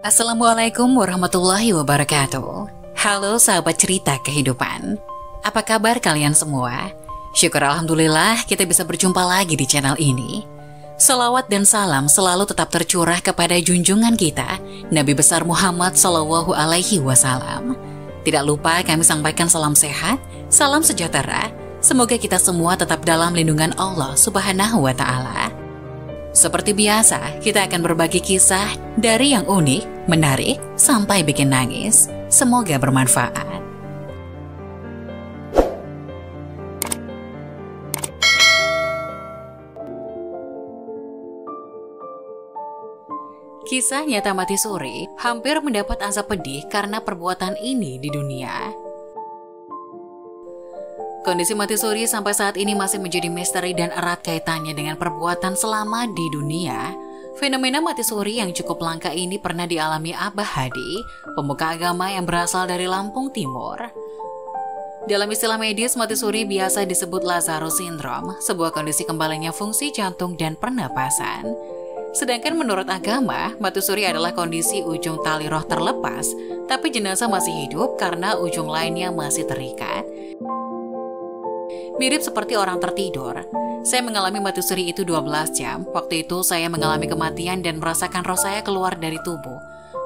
Assalamualaikum warahmatullahi wabarakatuh. Halo sahabat cerita kehidupan. Apa kabar kalian semua? Syukur alhamdulillah kita bisa berjumpa lagi di channel ini. Salawat dan salam selalu tetap tercurah kepada junjungan kita, Nabi besar Muhammad Sallallahu Alaihi Wasallam. Tidak lupa kami sampaikan salam sehat, salam sejahtera. Semoga kita semua tetap dalam lindungan Allah Subhanahu wa Ta'ala. Seperti biasa, kita akan berbagi kisah dari yang unik, menarik, sampai bikin nangis. Semoga bermanfaat. Kisah nyata Mati Suri hampir mendapat azab pedih karena perbuatan ini di dunia. Kondisi Mati Suri sampai saat ini masih menjadi misteri dan erat kaitannya dengan perbuatan selama di dunia. Fenomena mati suri yang cukup langka ini pernah dialami Abah Hadi, pemuka agama yang berasal dari Lampung Timur. Dalam istilah medis, mati suri biasa disebut Lazarus Syndrome, sebuah kondisi kembalinya fungsi jantung dan pernapasan. Sedangkan menurut agama, mati suri adalah kondisi ujung tali roh terlepas, tapi jenazah masih hidup karena ujung lainnya masih terikat. Mirip seperti orang tertidur. Saya mengalami mati suri itu 12 jam. Waktu itu saya mengalami kematian dan merasakan roh saya keluar dari tubuh.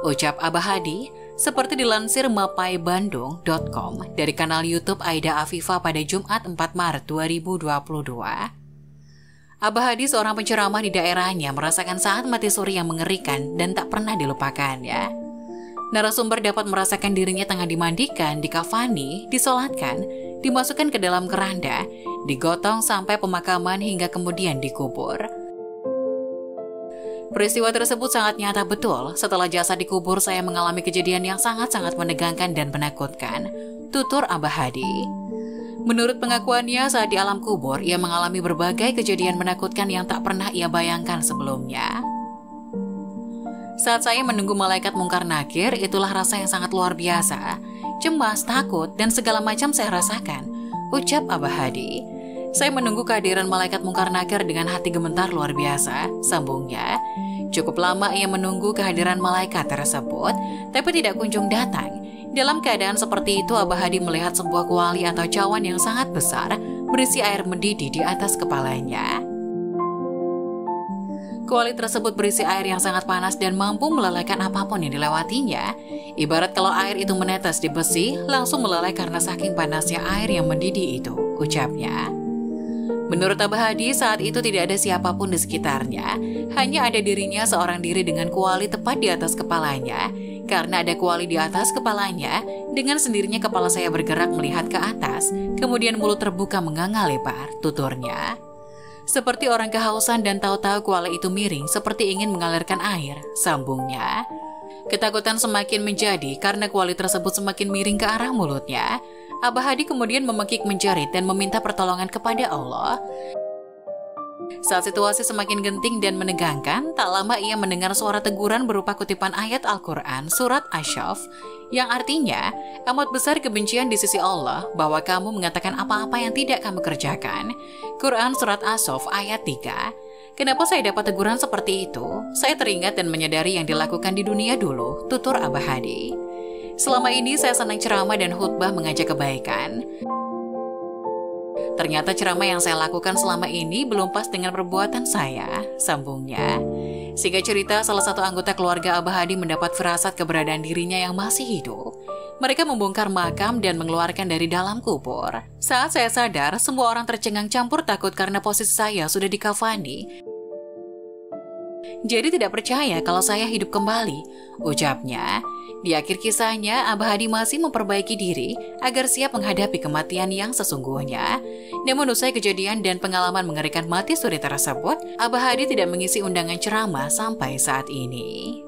Ucap Abah Hadi, seperti dilansir mapaibandung.com dari kanal YouTube Aida Afifah pada Jumat 4 Maret 2022. Abah Hadi seorang penceramah di daerahnya merasakan saat mati suri yang mengerikan dan tak pernah dilupakannya. Narasumber dapat merasakan dirinya tengah dimandikan, dikafani, disolatkan, dimasukkan ke dalam keranda, digotong sampai pemakaman hingga kemudian dikubur. Peristiwa tersebut sangat nyata betul. Setelah jasad dikubur, saya mengalami kejadian yang sangat-sangat menegangkan dan menakutkan, tutur Abah Hadi. Menurut pengakuannya, saat di alam kubur, ia mengalami berbagai kejadian menakutkan yang tak pernah ia bayangkan sebelumnya. Saat saya menunggu malaikat mungkar nakir, itulah rasa yang sangat luar biasa. Cemas, takut, dan segala macam saya rasakan, ucap Abah Hadi. Saya menunggu kehadiran malaikat mungkar nakir dengan hati gemetar luar biasa, sambungnya. Cukup lama ia menunggu kehadiran malaikat tersebut, tapi tidak kunjung datang. Dalam keadaan seperti itu, Abah Hadi melihat sebuah kuali atau cawan yang sangat besar, berisi air mendidih di atas kepalanya. Kuali tersebut berisi air yang sangat panas dan mampu melelehkan apapun yang dilewatinya. Ibarat kalau air itu menetes di besi, langsung meleleh karena saking panasnya air yang mendidih itu, ucapnya. Menurut Abah Hadi, saat itu tidak ada siapapun di sekitarnya. Hanya ada dirinya seorang diri dengan kuali tepat di atas kepalanya. Karena ada kuali di atas kepalanya, dengan sendirinya kepala saya bergerak melihat ke atas, kemudian mulut terbuka menganga lebar, tuturnya. Seperti orang kehausan dan tahu-tahu kuali itu miring seperti ingin mengalirkan air, sambungnya. Ketakutan semakin menjadi karena kuali tersebut semakin miring ke arah mulutnya. Abah Hadi kemudian memekik menjerit dan meminta pertolongan kepada Allah. Saat situasi semakin genting dan menegangkan, tak lama ia mendengar suara teguran berupa kutipan ayat Al-Quran surat Asy-Syaff yang artinya, amat besar kebencian di sisi Allah bahwa kamu mengatakan apa-apa yang tidak kamu kerjakan. Quran surat As-Saff ayat 3. Kenapa saya dapat teguran seperti itu? Saya teringat dan menyadari yang dilakukan di dunia dulu, tutur Abah Hadi. Selama ini saya senang ceramah dan khutbah mengajak kebaikan. Ternyata ceramah yang saya lakukan selama ini belum pas dengan perbuatan saya, sambungnya. Singkat cerita, salah satu anggota keluarga Abah Hadi mendapat firasat keberadaan dirinya yang masih hidup. Mereka membongkar makam dan mengeluarkan dari dalam kubur. Saat saya sadar, semua orang tercengang campur takut karena posisi saya sudah dikafani. Jadi tidak percaya kalau saya hidup kembali, ucapnya. Di akhir kisahnya, Abah Hadi masih memperbaiki diri agar siap menghadapi kematian yang sesungguhnya. Namun usai kejadian dan pengalaman mengerikan mati suri tersebut, Abah Hadi tidak mengisi undangan ceramah sampai saat ini.